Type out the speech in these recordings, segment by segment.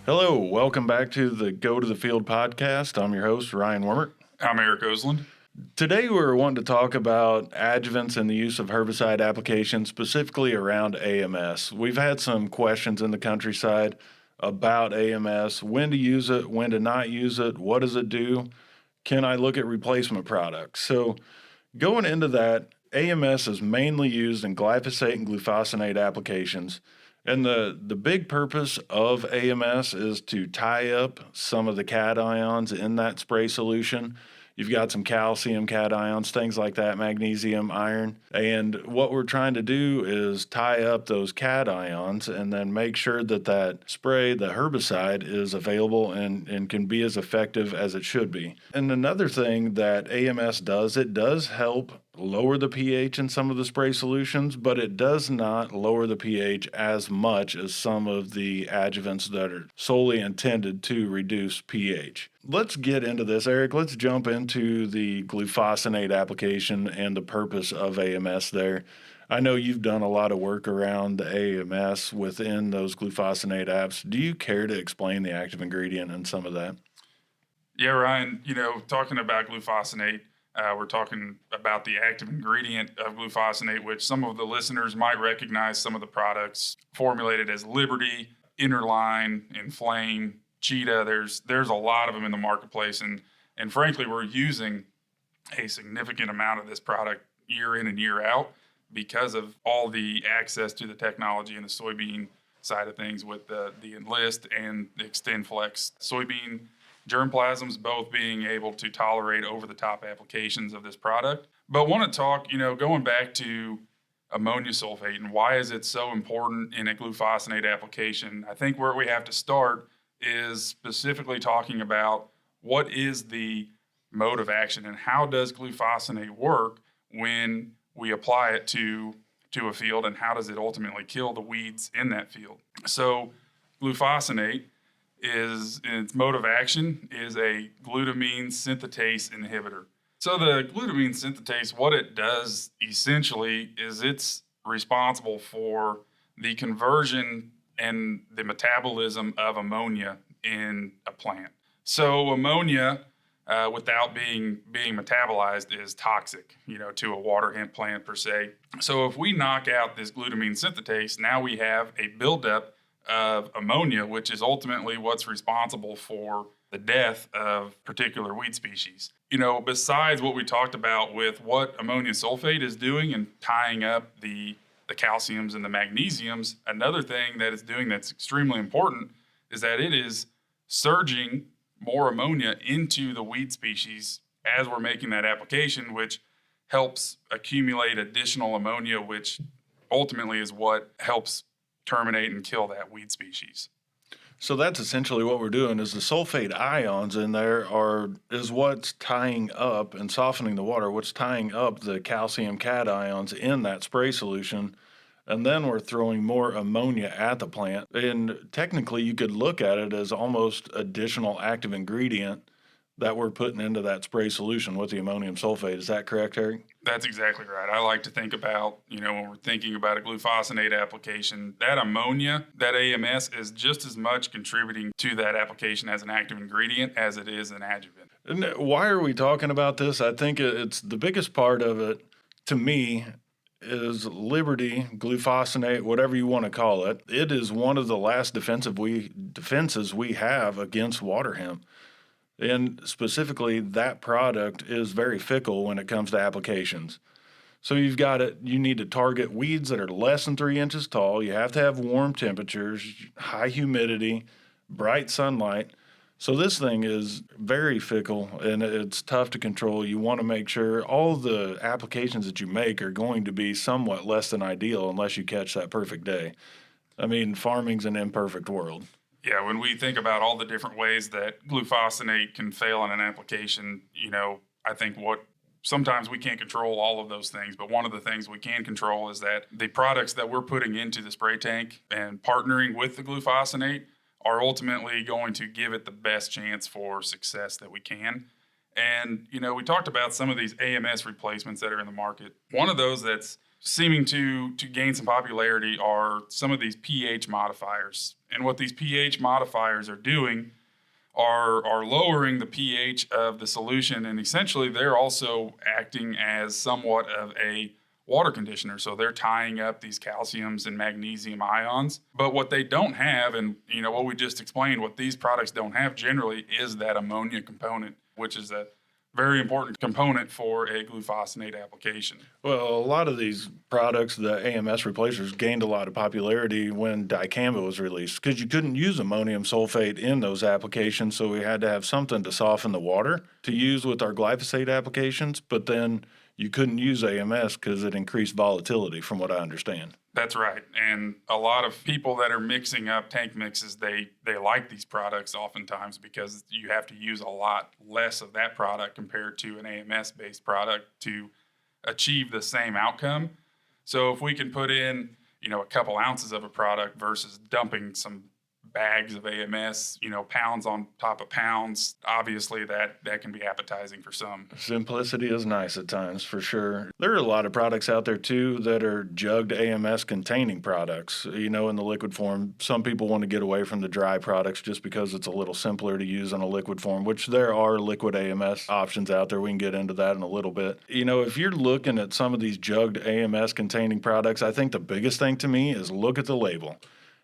Hello, welcome back to the Go to the Field podcast. I'm your host, Ryan Wormert. I'm Eric Osland. Today we're wanting to talk about adjuvants and the use of herbicide applications, specifically around AMS. We've had some questions in the countryside about AMS, when to use it, when to not use it, what does it do, can I look at replacement products? So going into that, AMS is mainly used in glyphosate and glufosinate applications. And the big purpose of AMS is to tie up some of the cations in that spray solution. You've got some calcium cations, things like that, magnesium, iron. And what we're trying to do is tie up those cations and then make sure that that spray, the herbicide, is available and can be as effective as it should be. And another thing that AMS does, it does help lower the pH in some of the spray solutions, but it does not lower the pH as much as some of the adjuvants that are solely intended to reduce pH. Let's get into this, Eric. Let's jump into the glufosinate application and the purpose of AMS there. I know you've done a lot of work around the AMS within those glufosinate apps. Do you care to explain the active ingredient and some of that? Yeah, Ryan, talking about glufosinate, we're talking about the active ingredient of glufosinate, which some of the listeners might recognize some of the products formulated as Liberty, Interline, Inflame, Cheetah. There's a lot of them in the marketplace, and frankly, we're using a significant amount of this product year in and year out because of all the access to the technology in the soybean side of things with the Enlist and the XtendFlex soybean germplasms, both being able to tolerate over-the-top applications of this product. But want to talk, going back to ammonia sulfate and why is it so important in a glufosinate application? I think where we have to start is specifically talking about what is the mode of action and how does glufosinate work when we apply it to a field, and how does it ultimately kill the weeds in that field? So glufosinate is, in its mode of action, is a glutamine synthetase inhibitor. So the glutamine synthetase, what it does essentially is it's responsible for the conversion and the metabolism of ammonia in a plant. So ammonia, without being metabolized, is toxic, to a water hemp plant per se. So if we knock out this glutamine synthetase, now we have a buildup of ammonia, which is ultimately what's responsible for the death of particular weed species. Besides what we talked about with what ammonium sulfate is doing and tying up the calciums and the magnesiums, another thing that it's doing that's extremely important is that it is surging more ammonia into the weed species as we're making that application, which helps accumulate additional ammonia, which ultimately is what helps terminate and kill that weed species. So that's essentially what we're doing is the sulfate ions in there is what's tying up and softening the water, what's tying up the calcium cations in that spray solution. And then we're throwing more ammonia at the plant. And technically you could look at it as almost additional active ingredient that we're putting into that spray solution with the ammonium sulfate. Is that correct, Eric? That's exactly right. I like to think about, when we're thinking about a glufosinate application, that ammonia, that AMS, is just as much contributing to that application as an active ingredient as it is an adjuvant. And why are we talking about this? I think it's the biggest part of it, to me, is Liberty, glufosinate, whatever you want to call it. It is one of the last defenses we have against water hemp. And specifically, that product is very fickle when it comes to applications. So you need to target weeds that are less than 3 inches tall. You have to have warm temperatures, high humidity, bright sunlight. So this thing is very fickle and it's tough to control. You want to make sure all the applications that you make are going to be somewhat less than ideal unless you catch that perfect day. I mean, farming's an imperfect world. Yeah, when we think about all the different ways that glufosinate can fail in an application, I think sometimes we can't control all of those things, but one of the things we can control is that the products that we're putting into the spray tank and partnering with the glufosinate are ultimately going to give it the best chance for success that we can. And, we talked about some of these AMS replacements that are in the market. One of those that's seeming to gain some popularity are some of these pH modifiers. And what these pH modifiers are doing are lowering the pH of the solution, and essentially they're also acting as somewhat of a water conditioner. So they're tying up these calciums and magnesium ions. But what they don't have, and what we just explained, what these products don't have generally is that ammonia component, which is a very important component for a glufosinate application. Well, a lot of these products, the AMS replacers, gained a lot of popularity when dicamba was released because you couldn't use ammonium sulfate in those applications, so we had to have something to soften the water to use with our glyphosate applications, but then you couldn't use AMS because it increased volatility, from what I understand. That's right. And a lot of people that are mixing up tank mixes, they like these products oftentimes because you have to use a lot less of that product compared to an AMS based product to achieve the same outcome. So if we can put in, a couple ounces of a product versus dumping some bags of AMS, pounds on top of pounds, obviously that can be appetizing for some. Simplicity is nice at times, for sure. There are a lot of products out there, too, that are jugged AMS containing products, in the liquid form. Some people want to get away from the dry products just because it's a little simpler to use in a liquid form, which there are liquid AMS options out there. We can get into that in a little bit. If you're looking at some of these jugged AMS containing products, I think the biggest thing to me is look at the label.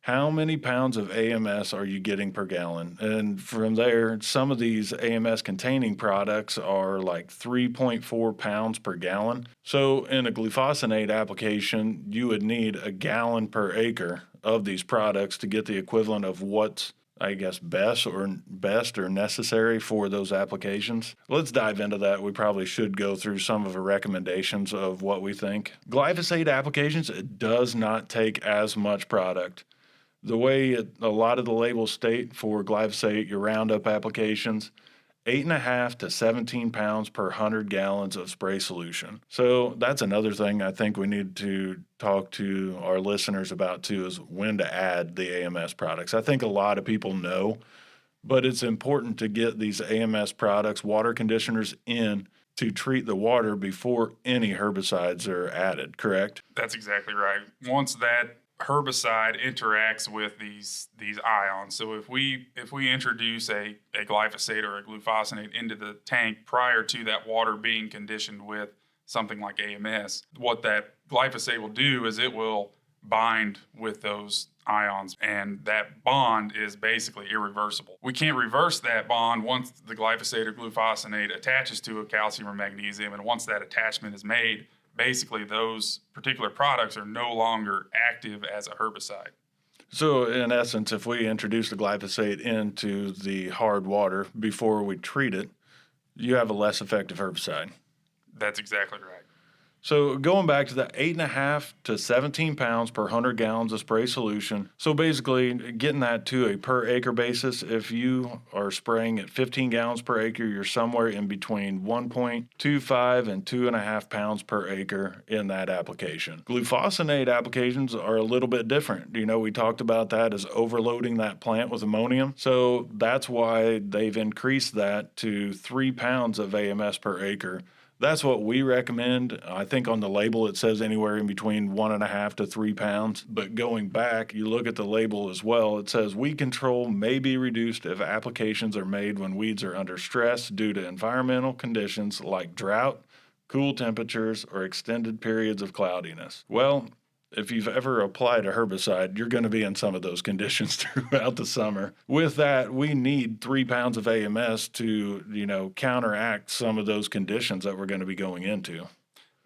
How many pounds of AMS are you getting per gallon? And from there, some of these AMS containing products are like 3.4 pounds per gallon. So in a glufosinate application, you would need a gallon per acre of these products to get the equivalent of what's, I guess, best or necessary for those applications. Let's dive into that. We probably should go through some of the recommendations of what we think. Glyphosate applications, it does not take as much product. The way a lot of the labels state for glyphosate, your Roundup applications, 8.5 to 17 pounds per 100 gallons of spray solution. So that's another thing I think we need to talk to our listeners about too, is when to add the AMS products. I think a lot of people know, but it's important to get these AMS products, water conditioners, in to treat the water before any herbicides are added, correct? That's exactly right. Once that herbicide interacts with these ions. So if we introduce a glyphosate or a glufosinate into the tank prior to that water being conditioned with something like AMS, what that glyphosate will do is it will bind with those ions, and that bond is basically irreversible. We can't reverse that bond once the glyphosate or glufosinate attaches to a calcium or magnesium, and once that attachment is made, basically those particular products are no longer active as a herbicide. So in essence, if we introduce the glyphosate into the hard water before we treat it, you have a less effective herbicide. That's exactly right. So going back to the 8.5 to 17 pounds per 100 gallons of spray solution. So basically getting that to a per acre basis, if you are spraying at 15 gallons per acre, you're somewhere in between 1.25 and 2.5 pounds per acre in that application. Glufosinate applications are a little bit different. We talked about that as overloading that plant with ammonium. So that's why they've increased that to 3 pounds of AMS per acre. That's what we recommend. I think on the label it says anywhere in between 1.5 to 3 pounds. But going back, you look at the label as well, it says weed control may be reduced if applications are made when weeds are under stress due to environmental conditions like drought, cool temperatures, or extended periods of cloudiness. Well, if you've ever applied a herbicide, you're going to be in some of those conditions throughout the summer. With that, we need 3 pounds of AMS to, counteract some of those conditions that we're going to be going into.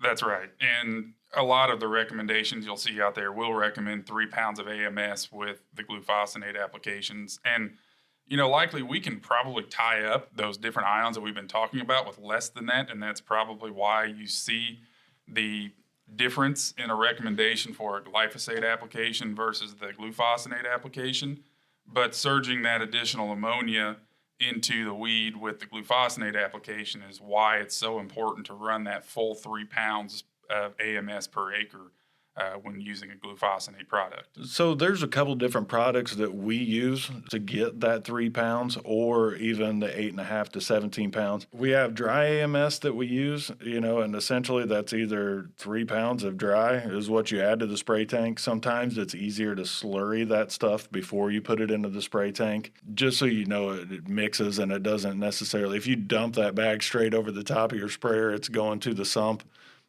That's right. And a lot of the recommendations you'll see out there will recommend 3 pounds of AMS with the glufosinate applications. And, likely we can probably tie up those different ions that we've been talking about with less than that. And that's probably why you see the difference in a recommendation for a glyphosate application versus the glufosinate application. But surging that additional ammonia into the weed with the glufosinate application is why it's so important to run that full 3 pounds of AMS per acre. when using a glufosinate product. So there's a couple different products that we use to get that 3 pounds or even the 8.5 to 17 pounds. We have dry AMS that we use, and essentially that's either 3 pounds of dry is what you add to the spray tank. Sometimes it's easier to slurry that stuff before you put it into the spray tank, just so it mixes and it doesn't necessarily, if you dump that bag straight over the top of your sprayer, it's going to the sump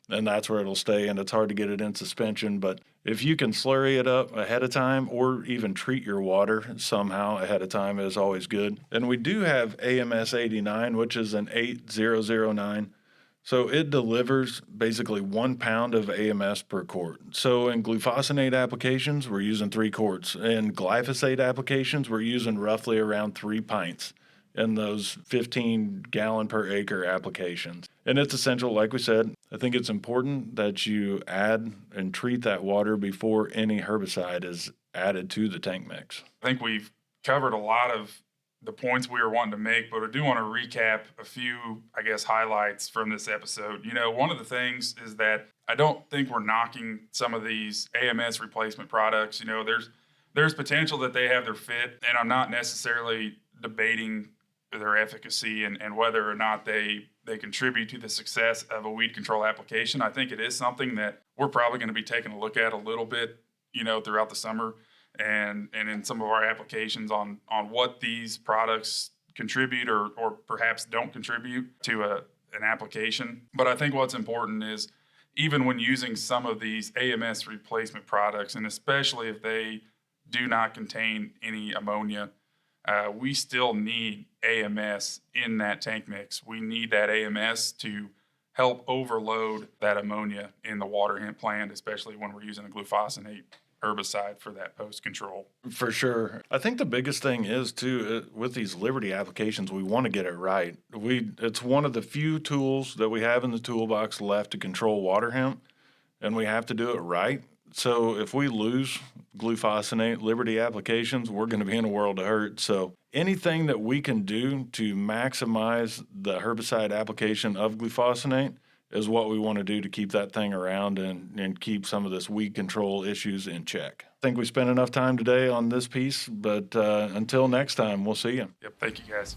and that's where it'll stay, and it's hard to get it in suspension. But if you can slurry it up ahead of time or even treat your water somehow ahead of time is always good. And we do have AMS 89, which is an 8009. So it delivers basically 1 pound of AMS per quart. So in glufosinate applications, we're using 3 quarts. In glyphosate applications, we're using roughly around 3 pints in those 15 gallon per acre applications. And it's essential, like we said, I think it's important that you add and treat that water before any herbicide is added to the tank mix. I think we've covered a lot of the points we were wanting to make, but I do want to recap a few, highlights from this episode. One of the things is that I don't think we're knocking some of these AMS replacement products. There's potential that they have their fit, and I'm not necessarily debating their efficacy and whether or not they contribute to the success of a weed control application. I think it is something that we're probably going to be taking a look at a little bit, throughout the summer and in some of our applications on what these products contribute or perhaps don't contribute to an application. But I think what's important is even when using some of these AMS replacement products, and especially if they do not contain any ammonia, we still need AMS in that tank mix. We need that AMS to help overload that ammonia in the water hemp plant, especially when we're using a glufosinate herbicide for that post control. For sure. I think the biggest thing is too, with these Liberty applications, we want to get it right. It's one of the few tools that we have in the toolbox left to control water hemp, and we have to do it right. So if we lose glufosinate Liberty applications, we're going to be in a world of hurt. So anything that we can do to maximize the herbicide application of glufosinate is what we want to do to keep that thing around and keep some of this weed control issues in check. I think we spent enough time today on this piece, but until next time, we'll see you. Yep. Thank you, guys.